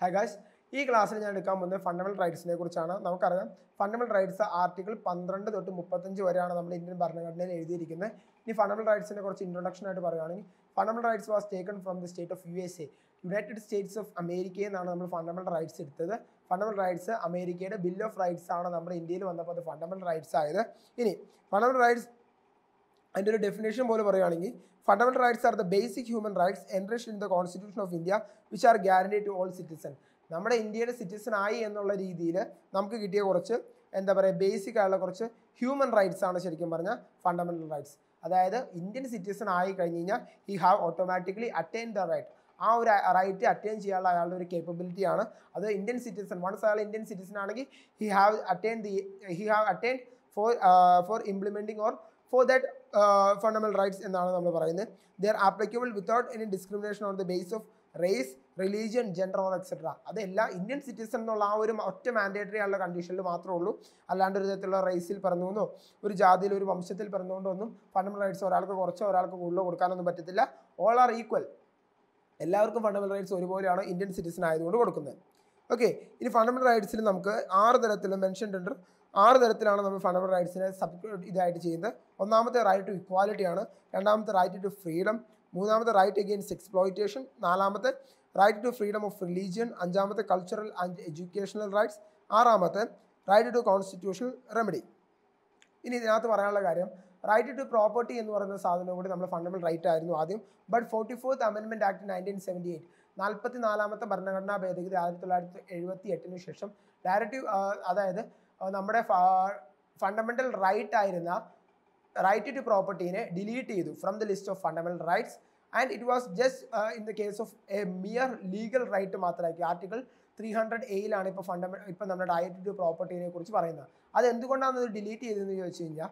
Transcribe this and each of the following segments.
Hi guys, ഈ ക്ലാസ്സിൽ ഞാൻ എടുക്കാൻ പോകുന്നത് ഫണ്ടമെന്റൽ റൈറ്റ്സിനെ കുറിച്ചാണ്. നമുക്കറിയാം ഫണ്ടമെന്റൽ റൈറ്റ്സ് ആർട്ടിക്കിൾ 12 തൊട്ട് 35 വരെയാണ് നമ്മൾ ഇന്ത്യൻ ഭരണഘടനയിൽ എഴുതിയിരിക്കുന്നത്. ഇനി ഫണ്ടമെന്റൽ റൈറ്റ്സിനെ കുറിച്ച് ഇൻട്രൊഡക്ഷൻ ആയിട്ട് പറയുകയാണെങ്കിൽ fundamental rights was taken from the state of USA, United States of അമേരിക്കയിൽ നിന്നാണ് നമ്മൾ ഫണ്ടമെന്റൽ റൈറ്റ്സ് എടുത്തത്. ഫണ്ടമെന്റൽ റൈറ്റ്സ് അമേരിക്കയുടെ ബിൽ ഓഫ് റൈറ്റ്സ് ആണ് നമ്മുടെ ഇന്ത്യയിൽ വന്നപ്പോൾ അത് ഫണ്ടമെന്റൽ റൈറ്റ്സ് ആയത്. ഇനി ഫണ്ടമെന്റൽ റൈറ്റ്സ് അതിൻ്റെ ഒരു ഡെഫിനേഷൻ പോലെ പറയുകയാണെങ്കിൽ fundamental rights are the basic human rights enriched in the constitution of India which are guaranteed to all citizen. നമ്മുടെ ഇന്ത്യയുടെ സിറ്റിസൺ ആയി എന്നുള്ള രീതിയിൽ നമുക്ക് കിട്ടിയ കുറച്ച് എന്താ പറയുക ബേസിക് ആയുള്ള കുറച്ച് ഹ്യൂമൻ റൈറ്റ്സ് ആണ് ശരിക്കും പറഞ്ഞാൽ ഫണ്ടമെന്റൽ റൈറ്റ്സ്. അതായത് ഇന്ത്യൻ സിറ്റിസൺ ആയി കഴിഞ്ഞ് കഴിഞ്ഞാൽ he have automatically attain the right. ആ ഒരു റൈറ്റ് അറ്റൈൻ ചെയ്യാനുള്ള അയാളുടെ ഒരു കേപ്പബിലിറ്റി ആണ് അത്. ഇന്ത്യൻ സിറ്റിസൺ വൺസ് അയാൾ ഇന്ത്യൻ സിറ്റിസൺ ആണെങ്കിൽ he have attained four implementing or for that fundamental rights എന്നാണ് നമ്മൾ പറയുന്നത്. they are applicable without any discrimination on the basis of race, religion, gender or etc. അതെല്ലാ Indian citizen എന്നുള്ള ആ ഒരു ഒറ്റ മാൻഡേറ്ററി ആയുള്ള കണ്ടീഷനിൽ മാത്രമേ ഉള്ളൂ. അല്ലാണ്ട് ഒരു വിധത്തിലുള്ള റേസിൽ പിറന്നുവെന്നോ ഒരു ജാതിയിൽ ഒരു വംശത്തിൽ പിറന്നുകൊണ്ടൊന്നും ഫണ്ടമെന്റൽ റൈറ്റ്സ് ഒരാൾക്ക് കുറച്ചോ ഒരാൾക്ക് കൂടുതലോ കൊടുക്കാനൊന്നും പറ്റത്തില്ല. All are equal. എല്ലാവർക്കും ഫണ്ടമെന്റൽ റൈറ്റ്സ് ഒരുപോലെയാണ് ഇന്ത്യൻ സിറ്റിസൺ ആയതുകൊണ്ട് കൊടുക്കുന്നത്. ഓക്കെ, ഇനി ഫണ്ടമെന്റൽ റൈറ്റ്സിൽ നമുക്ക് 6 തരത്തിൽ മെൻഷൻ ഉണ്ട്. 6 തരത്തിലാണ് നമ്മൾ ഫണ്ടമെന്റൽ റൈറ്റ്സിനെ ഇതായിട്ട് ചെയ്യുന്നത്. ഒന്നാമത്തെ റൈറ്റ് ടു ഇക്വാലിറ്റി ആണ്. രണ്ടാമത്തെ റൈറ്റ് ടു ഫ്രീഡം. മൂന്നാമത്തെ റൈറ്റ് അഗെയിൻസ്റ്റ് എക്സ്പ്ലോയിറ്റേഷൻ. നാലാമത്തെ right to freedom of religion. അഞ്ചാമത്തെ കൾച്ചറൽ ആൻഡ് എഡ്യൂക്കേഷണൽ റൈറ്റ്സ്. ആറാമത്തെ റൈറ്റ് ടു കോൺസ്റ്റിറ്റ്യൂഷണൽ റെമഡി. ഇനി ഇതിനകത്ത് പറയാനുള്ള കാര്യം റൈറ്റ് ടു പ്രോപ്പർട്ടി എന്ന് പറയുന്ന സാധനം കൂടി നമ്മൾ ഫണ്ടമെന്റൽ റൈറ്റ് ആയിരുന്നു ആദ്യം. ബട്ട് 44th അമെൻമെന്റ് ആക്ട് 1978 44ാമത്തെ ഭരണഘടനാ ഭേദഗതി 1978 ശേഷം ഡയറക്റ്റീവ് അതായത് നമ്മുടെ ഫണ്ടമെന്റൽ റൈറ്റ് ആയിരുന്ന റൈറ്റ് ടു പ്രോപ്പർട്ടീനെ ഡിലീറ്റ് ചെയ്തു from the list of fundamental rights. And it was just in the case of a mere legal right മാത്രമാക്കി. ആർട്ടിക്കിൾ 300A ഇപ്പോൾ നമ്മുടെ റൈറ്റ് ടു പ്രോപ്പർട്ടീനെ കുറിച്ച് പറയുന്നത്. അത് എന്തുകൊണ്ടാണ് അത് ഡിലീറ്റ് ചെയ്തതെന്ന് ചോദിച്ചു കഴിഞ്ഞാൽ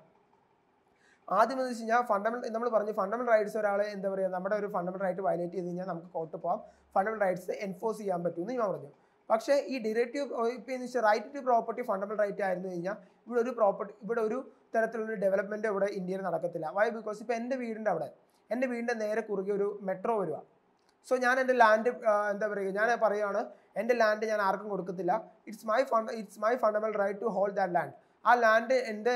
ആദ്യം എന്ന് വെച്ച് കഴിഞ്ഞാൽ നമ്മൾ പറഞ്ഞു ഫണ്ടമെന്റൽ റൈറ്റ്സ് ഒരാളെ എന്താ പറയുക നമ്മുടെ ഒരു ഫണ്ടമെന്റൽ റൈറ്റ് വയലേറ്റ് ചെയ്ത് കഴിഞ്ഞാൽ നമുക്ക് കോർട്ട് പോകാം, ഫണ്ടമെന്റൽ റൈറ്റ്സ് എൻഫോഴ്സ് ചെയ്യാൻ പറ്റുമെന്ന് ഞാൻ പറഞ്ഞു. പക്ഷേ ഈ ഡിറക്റ്റീവ് ഇപ്പോൾ എന്ന് വെച്ചാൽ right to property fundamental right ആയിരുന്നു കഴിഞ്ഞാൽ ഇവിടെ ഒരു തരത്തിലുള്ള ഡെവലപ്മെൻറ്റ് ഇവിടെ ഇന്ത്യയിൽ നടക്കത്തില്ല. വൈ? ബിക്കോസ് ഇപ്പോൾ എൻ്റെ വീടിൻ്റെ നേരെ കുറുകെ ഒരു മെട്രോ വരിക. സോ ഞാൻ എൻ്റെ ലാൻഡ് എന്താ പറയുക ഞാൻ പറയുകയാണ് എൻ്റെ ലാൻഡ് ഞാൻ ആർക്കും കൊടുക്കത്തില്ല. It's my fundamental right to hold that land. ആ ലാൻഡ് എൻ്റെ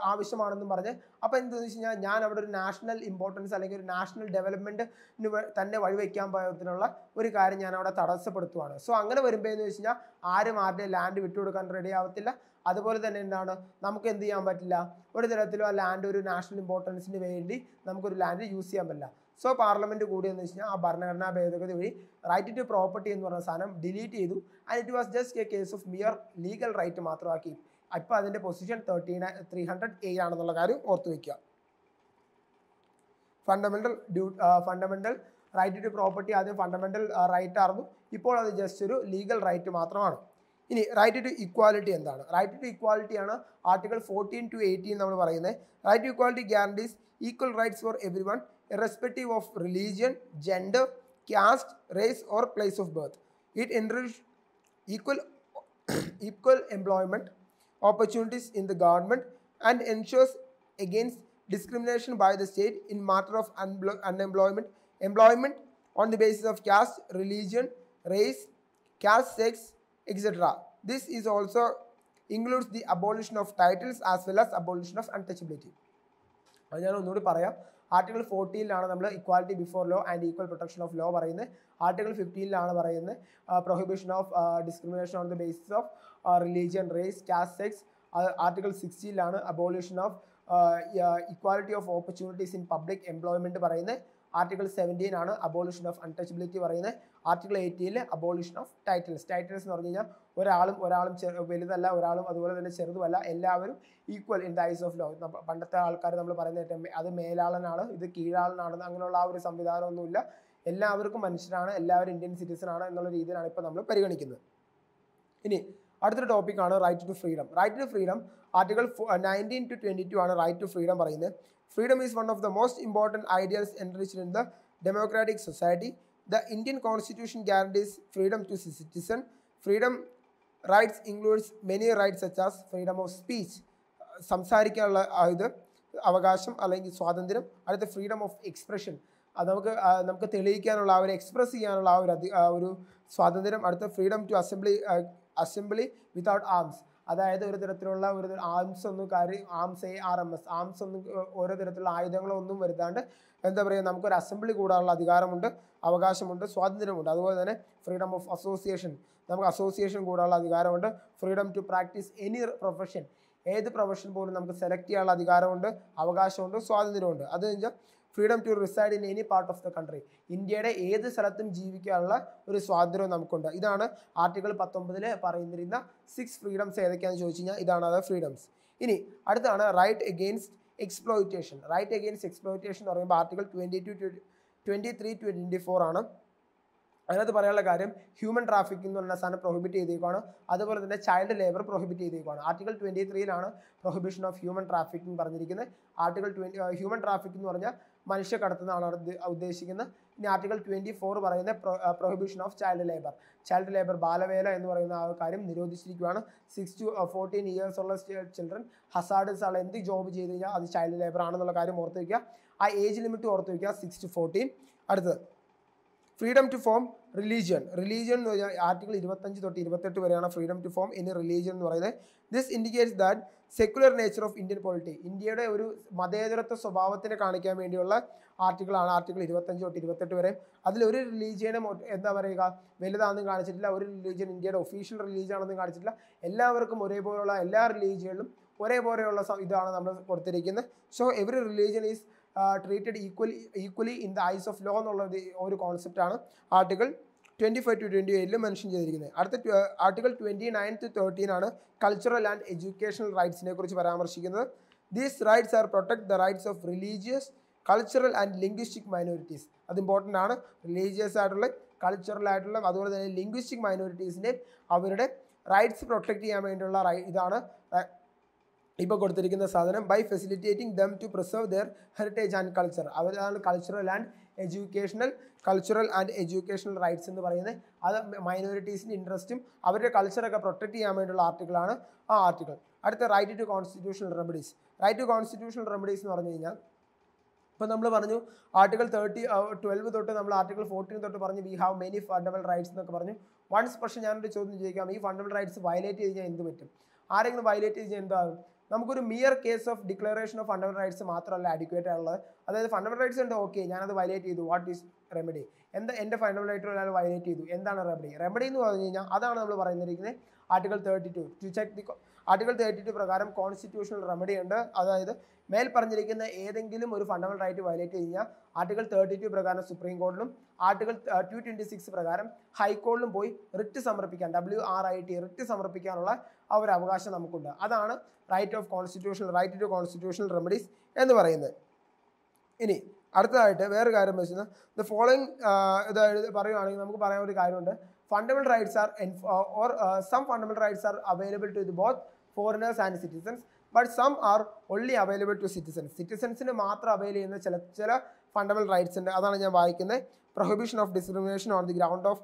ആവശ്യമാണെന്നും പറഞ്ഞ് അപ്പോൾ എന്താണെന്ന് വെച്ച് കഴിഞ്ഞാൽ ഞാൻ അവിടെ ഒരു നാഷണൽ ഇമ്പോർട്ടൻസ് അല്ലെങ്കിൽ ഒരു നാഷണൽ ഡെവലപ്മെൻറ്റിന് തന്നെ വഴിവെക്കാൻ പാകത്തിനുള്ള ഒരു കാര്യം ഞാൻ അവിടെ തടസ്സപ്പെടുത്തുവാണ്. സോ അങ്ങനെ വരുമ്പോൾ എന്ന് വെച്ച് കഴിഞ്ഞാൽ ആരും ആരുടെ ലാൻഡ് വിട്ടുകൊടുക്കാൻ റെഡി ആവത്തില്ല. അതുപോലെ തന്നെ എന്താണ് നമുക്ക് എന്ത് ചെയ്യാൻ പറ്റില്ല, ഒരു തരത്തിലും ആ ലാൻഡ് ഒരു നാഷണൽ ഇമ്പോർട്ടൻസിന് വേണ്ടി നമുക്കൊരു ലാൻഡ് യൂസ് ചെയ്യാൻ പറ്റില്ല. സോ പാർലമെന്റ് കൂടിയെന്ന് വെച്ച് കഴിഞ്ഞാൽ ആ ഭരണഘടനാ ഭേദഗതി വഴി റൈറ്റ് ടു പ്രോപ്പർട്ടി എന്ന് പറഞ്ഞ സാധനം ഡിലീറ്റ് ചെയ്തു. And it was just a case of mere legal right മാത്രമാക്കി. ഇപ്പോൾ അതിൻ്റെ പൊസിഷൻ 300A ആണെന്നുള്ള കാര്യം ഓർത്തു വയ്ക്കുക. ഫണ്ടമെന്റൽ റൈറ്റ് ടു പ്രോപ്പർട്ടി ആദ്യം ഫണ്ടമെന്റൽ റൈറ്റ് ആയിരുന്നു, ഇപ്പോൾ അത് ജസ്റ്റ് ഒരു ലീഗൽ റൈറ്റ് മാത്രമാണ്. ഇനി റൈറ്റ് ടു ഇക്വാലിറ്റി എന്താണ്? റൈറ്റ് ടു ഇക്വാലിറ്റി ആണ് ആർട്ടിക്കിൾ 14 to 18 നമ്മൾ പറയുന്നത്. Right to equality guarantees equal rights for every one irrespective of religion, gender, caste, race or place of birth. It enrich equal employment opportunities in the government and ensures against discrimination by the state in matter of employment on the basis of caste, religion, race, caste, sex, etc. This is also includes the abolition of titles as well as abolition of untouchability. അത് ഞാൻ ഒന്നുകൂടി പറയാം. Article 14 നമ്മൾ equality before law and equal protection of law പറയുന്നത്. Article 15 പറയുന്നത് prohibition of discrimination on the basis of religion, race, caste, sex. Article 16 abolition of equality of opportunities in public employment പറയുന്നത്. Article 17 abolition of untouchability പറയുന്നത്. Article 18 abolition of titles എന്ന് പറഞ്ഞു കഴിഞ്ഞാൽ ഒരാളും വലുതല്ല, ഒരാളും അതുപോലെ തന്നെ ചെറുതുമല്ല, എല്ലാവരും equal in the eyes of law. പണ്ടത്തെ ആൾക്കാർ നമ്മൾ പറയുന്നത് അത് മേലാളനാണ്, ഇത് കീഴാളനാണെന്ന് അങ്ങനെയുള്ള ആ ഒരു സംവിധാനമൊന്നുമില്ല. എല്ലാവർക്കും മനുഷ്യരാണ്, എല്ലാവരും ഇന്ത്യൻ സിറ്റിസൺ ആണ് എന്നുള്ള രീതിയിലാണ് ഇപ്പോൾ നമ്മൾ പരിഗണിക്കുന്നത്. ഇനി അടുത്തൊരു ടോപ്പിക്കാണ് right to freedom. Right to freedom article 19 to 22 ആണ് റൈറ്റ് ടു ഫ്രീഡം പറയുന്നത്. Freedom is one of the most important ideals enriched in the democratic society. The Indian Constitution guarantees freedom to citizen. Freedom rights includes many rights such as freedom of speech, സംസാരിക്കാനുള്ള ഇത് അവകാശം അല്ലെങ്കിൽ സ്വാതന്ത്ര്യം. അടുത്ത freedom of expression, നമുക്ക് തെളിയിക്കാനുള്ള ആ ഒരു എക്സ്പ്രസ് ചെയ്യാനുള്ള ആ ഒരു സ്വാതന്ത്ര്യം. അടുത്ത freedom to assembly without arms, അതായത് ഒരു തരത്തിലുള്ള ആംസ് ഒന്നും ആംസ് ഒന്നും ഓരോ തരത്തിലുള്ള ആയുധങ്ങളോ ഒന്നും വരുത്താണ്ട് എന്താ പറയുക നമുക്കൊരു അസംബ്ലി കൂടാനുള്ള അധികാരമുണ്ട്, അവകാശമുണ്ട്, സ്വാതന്ത്ര്യമുണ്ട്. അതുപോലെ തന്നെ ഫ്രീഡം ഓഫ് അസോസിയേഷൻ, നമുക്ക് അസോസിയേഷൻ കൂടാനുള്ള അധികാരമുണ്ട്. Freedom to practice any profession, ഏത് പ്രൊഫഷൻ പോലും നമുക്ക് സെലക്ട് ചെയ്യാനുള്ള അധികാരമുണ്ട്, അവകാശമുണ്ട്, സ്വാതന്ത്ര്യമുണ്ട്. അത് കഴിഞ്ഞാൽ freedom to reside in any part of the country, ഇന്ത്യയുടെ ഏത് സ്ഥലത്തും ജീവിക്കാനുള്ള ഒരു സ്വാതന്ത്ര്യം നമുക്കുണ്ട്. ഇതാണ് ആർട്ടിക്കിൾ 19 പറയുന്നിരുന്ന 6 ഫ്രീഡംസ്. ഏതൊക്കെയാണെന്ന് ചോദിച്ചു കഴിഞ്ഞാൽ ഇതാണ് അത് ഫ്രീഡംസ്. ഇനി അടുത്താണ് right against exploitation. Right against exploitation എന്ന് പറയുമ്പോൾ ആർട്ടിക്കിൾ 23-24 ആണ്. അതിനകത്ത് പറയാനുള്ള കാര്യം ഹ്യൂമൻ ട്രാഫിക്കിംഗ് എന്ന് പറഞ്ഞ സാധനം പ്രൊഹിബിറ്റ് ചെയ്തേക്കാണ്. അതുപോലെ തന്നെ ചൈൽഡ് ലേബർ പ്രൊഹിബിറ്റ് ചെയ്തേക്കാണ്. Article 23 prohibition of human trafficking പറഞ്ഞിരിക്കുന്നത്. ആർട്ടിക്കിൾ ഹ്യൂമൻ ട്രാഫിക്കിംഗ് എന്ന് പറഞ്ഞാൽ മനുഷ്യ കടത്തുന്നതാണ് ഉദ്ദേശിക്കുന്നത്. ഇനി ആർട്ടിക്കിൾ 24 പറയുന്ന പ്രൊഹിബിഷൻ ഓഫ് ചൈൽഡ് ലേബർ ബാലവേല എന്ന് പറയുന്ന ആ കാര്യം നിരോധിച്ചിരിക്കുകയാണ്. 6 to 14 years ഉള്ള ചിൽഡ്രൻ ഹസാർഡസ് ആൾ എന്ത് ജോബ് ചെയ്ത് കഴിഞ്ഞാൽ അത് ചൈൽഡ് ലേബർ ആണെന്നുള്ള കാര്യം ഓർത്ത് വയ്ക്കുക. ആ ഏജ് ലിമിറ്റ് ഓർത്ത് വയ്ക്കുക, 6 to 14. അടുത്തത് ഫ്രീഡം ടു ഫോം റിലീജിയൻ എന്ന് പറഞ്ഞാൽ ആർട്ടിക്കിൾ 25 തൊട്ട് 28 വരെയാണ് freedom to form any religion എന്ന് പറയുന്നത്. This indicates that secular nature of Indian polity, ഇന്ത്യയുടെ ഒരു മതേതരത്വ സ്വഭാവത്തിനെ കാണിക്കാൻ വേണ്ടിയുള്ള ആർട്ടിക്കിളാണ് ആർട്ടിക്കിൾ 25 തൊട്ട് 28 വരെ. അതിലൊരു റിലീജിയനും എന്താ പറയുക വലുതാണെന്നും കാണിച്ചിട്ടില്ല, ഒരു റിലീജിയൻ ഇന്ത്യയുടെ ഒഫീഷ്യൽ റിലീജിയൻ ആണെന്നും കാണിച്ചിട്ടില്ല. എല്ലാവർക്കും ഒരേപോലെയുള്ള എല്ലാ റിലീജിയനിലും ഒരേപോലെയുള്ള ഇതാണ് നമ്മൾ കൊടുത്തിരിക്കുന്നത്. So every religion is treated equally in the eyes of law എന്നുള്ള ഒരു കോൺസെപ്റ്റാണ് ആർട്ടിക്കിൾ 25 to 28 മെൻഷൻ ചെയ്തിരിക്കുന്നത്. അടുത്ത ആർട്ടിക്കിൾ 29 to 13 ആണ് കൾച്ചറൽ ആൻഡ് എഡ്യൂക്കേഷണൽ റൈറ്റ്സിനെ കുറിച്ച് പരാമർശിക്കുന്നത്. These rights R protect the rights of religious, cultural and linguistic minorities. അത് important ആണ്. Religious ആയിട്ടുള്ള, കൾച്ചറൽ ആയിട്ടുള്ള, അതുപോലെ തന്നെ ലിംഗ്വിസ്റ്റിക് മൈനോറിറ്റീസിൻ്റെ അവരുടെ റൈറ്റ്സ് പ്രൊട്ടക്ട് ചെയ്യാൻ വേണ്ടിയുള്ള ഇതാണ് ഇപ്പോൾ കൊടുത്തിരിക്കുന്ന സാധനം. By facilitating them to preserve their heritage and culture. അവരാണ് കൾച്ചറൽ ആൻഡ് എഡ്യൂക്കേഷണൽ റൈറ്റ്സ് എന്ന് പറയുന്നത്. അത് മൈനോറിറ്റീസിൻ്റെ ഇൻട്രസ്റ്റും അവരുടെ കൾച്ചറൊക്കെ പ്രൊട്ടക്ട് ചെയ്യാൻ വേണ്ടിയുള്ള ആർട്ടിക്കിളാണ് ആ ആർട്ടിക്കിൾ. അടുത്ത right to constitutional remedies. Right to constitutional remedies എന്ന് പറഞ്ഞു കഴിഞ്ഞാൽ ഇപ്പോൾ നമ്മൾ പറഞ്ഞു ആർട്ടിക്കിൾ 12 തൊട്ട് നമ്മൾ ആർട്ടിക്കിൾ 14 തൊട്ട് പറഞ്ഞു we have many fundamental rights എന്നൊക്കെ പറഞ്ഞു. വൺസ് പക്ഷേ ഞാനൊരു ചോദ്യം ചോദിക്കാം, ഈ ഫണ്ടമെന്റൽ റൈറ്റ്സ് വയലേറ്റ് ചെയ്ത് കഴിഞ്ഞാൽ എന്ത് പറ്റും? ആരെങ്കിലും വയലേറ്റ് ചെയ്ത് കഴിഞ്ഞാൽ എന്താകും? നമുക്കൊരു mere case of declaration of fundamental rights മാത്രമല്ല അഡിക്വേറ്റ് ആയുള്ളത്. അതായത് ഫണ്ടമെന്റൽ റൈറ്റ്സ് ഉണ്ട്, ഓക്കെ ഞാനത് വയലേറ്റ് ചെയ്തു, വാട്ട് ഈസ് റെമഡി? എൻ്റെ ഫണ്ടമെന്റൽ റൈറ്റ് ഒരാൾ വയലേറ്റ് ചെയ്തു, എന്താണ് റെമഡി എന്ന് പറഞ്ഞു കഴിഞ്ഞാൽ അതാണ് നമ്മൾ പറയുന്നിരിക്കുന്നത് article 32. To check the article 32 പ്രകാരം കോൺസ്റ്റിറ്റ്യൂഷണൽ റെമഡി ഉണ്ട്. അതായത് മേൽ പറഞ്ഞിരിക്കുന്ന ഏതെങ്കിലും ഒരു ഫണ്ടമെന്റൽ റൈറ്റ് വയലേറ്റ് കഴിഞ്ഞാൽ ആർട്ടിക്കിൾ 32 പ്രകാരം സുപ്രീം കോടതിയിലും ആർട്ടിക്കിൾ 226 പ്രകാരം ഹൈക്കോടതിയിലും പോയി റിട്ട് സമർപ്പിക്കാൻ, WRIT റിട്ട് സമർപ്പിക്കാനുള്ള ആ ഒരു അവകാശം നമുക്കുണ്ട്. അതാണ് റൈറ്റ് ടു കോൺസ്റ്റിറ്റ്യൂഷണൽ റെമഡീസ് എന്ന് പറയുന്നത്. ഇനി അടുത്തതായിട്ട് വേറെ കാര്യം വെച്ചാൽ ദ ഫോളോയിങ് ഇതായത് പറയുകയാണെങ്കിൽ നമുക്ക് പറയാൻ ഒരു കാര്യമുണ്ട്. Fundamental rights are some fundamental rights are available to both foreigners and citizens, but some are only available to സിറ്റിസൺസിന് മാത്രം അവൈൽ ചെയ്യുന്ന ചില ഫണ്ടമെന്റൽ റൈറ്റ്സ് ഉണ്ട്. അതാണ് ഞാൻ വായിക്കുന്നത്. Prohibition of discrimination on the ground of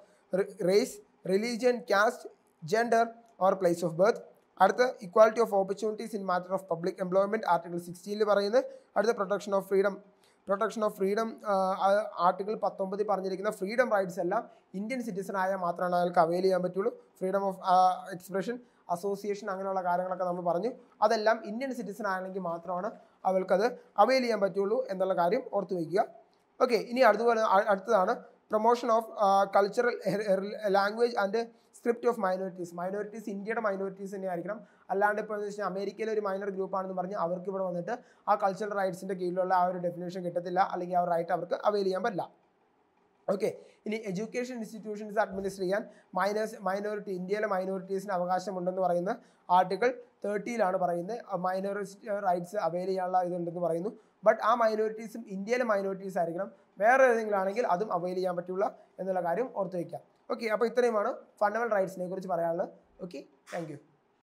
race, religion, caste, gender or place of birth. അടുത്ത equality of opportunities in matter of public employment article 16 പറയുന്നത്. അടുത്ത പ്രൊട്ടക്ഷൻ ഓഫ് ഫ്രീഡം ആർട്ടിക്കിൾ 19 പറഞ്ഞിരിക്കുന്ന ഫ്രീഡം റൈറ്റ്സ് എല്ലാം Indian citizen ആയാൽ മാത്രമാണ് അയാൾക്ക് avail ചെയ്യാൻ പറ്റുള്ളൂ. ഫ്രീഡം ഓഫ് എക്സ്പ്രഷൻ, അസോസിയേഷൻ അങ്ങനെയുള്ള കാര്യങ്ങളൊക്കെ നമ്മൾ പറഞ്ഞു. അതെല്ലാം ഇന്ത്യൻ സിറ്റിസൺ ആണെങ്കിൽ മാത്രമാണ് അവൾക്കത് അവൈൽ ചെയ്യാൻ പറ്റുള്ളൂ എന്നുള്ള കാര്യം ഓർത്ത് വയ്ക്കുക. ഓക്കെ, ഇനി അടുത്തതാണ് promotion of cultural language and script of minorities. ഇന്ത്യയുടെ മൈനോറിറ്റീസ് തന്നെ ആയിരിക്കണം. അല്ലാണ്ട് ഇപ്പോൾ എന്ന് വെച്ചാൽ അമേരിക്കയിലെ ഒരു മൈനർ ഗ്രൂപ്പാണെന്ന് പറഞ്ഞ് അവർക്ക് ഇവിടെ വന്നിട്ട് ആ കൾച്ചറൽ റൈറ്റ്സിൻ്റെ കീഴിലുള്ള ആ ഒരു ഡെഫിനേഷൻ കിട്ടത്തില്ല, അല്ലെങ്കിൽ ആ ഒരു റൈറ്റ് അവർക്ക് അവൈൽ ചെയ്യാൻ പറ്റില്ല. ഓക്കെ, ഇനി എഡ്യൂക്കേഷൻ ഇൻസ്റ്റിറ്റ്യൂഷൻസ് അഡ്മിനിസ്റ്റർ ചെയ്യാൻ ഇന്ത്യയിലെ മൈനോറിറ്റീസിന് അവകാശമുണ്ടെന്ന് പറയുന്ന ആർട്ടിക്കിൾ 30 പറയുന്നത്. മൈനോറിറ്റി റൈറ്റ്സ് അവൈൽ ചെയ്യാനുള്ള ഇതുണ്ടെന്ന് പറയുന്നു. ബട്ട് ആ മൈനോറിറ്റീസും ഇന്ത്യയിലെ മൈനോറിറ്റീസ് ആയിരിക്കണം. വേറെ ഏതെങ്കിലും ആണെങ്കിൽ അതും അവൈൽ ചെയ്യാൻ പറ്റില്ല എന്നുള്ള കാര്യം ഓർത്ത് വയ്ക്കാം. ഓക്കെ, അപ്പോൾ ഇത്രയുമാണ് ഫണ്ടമെന്റൽ റൈറ്റ്സിനെ കുറിച്ച് പറയാനുള്ളത്. Okay, thank you.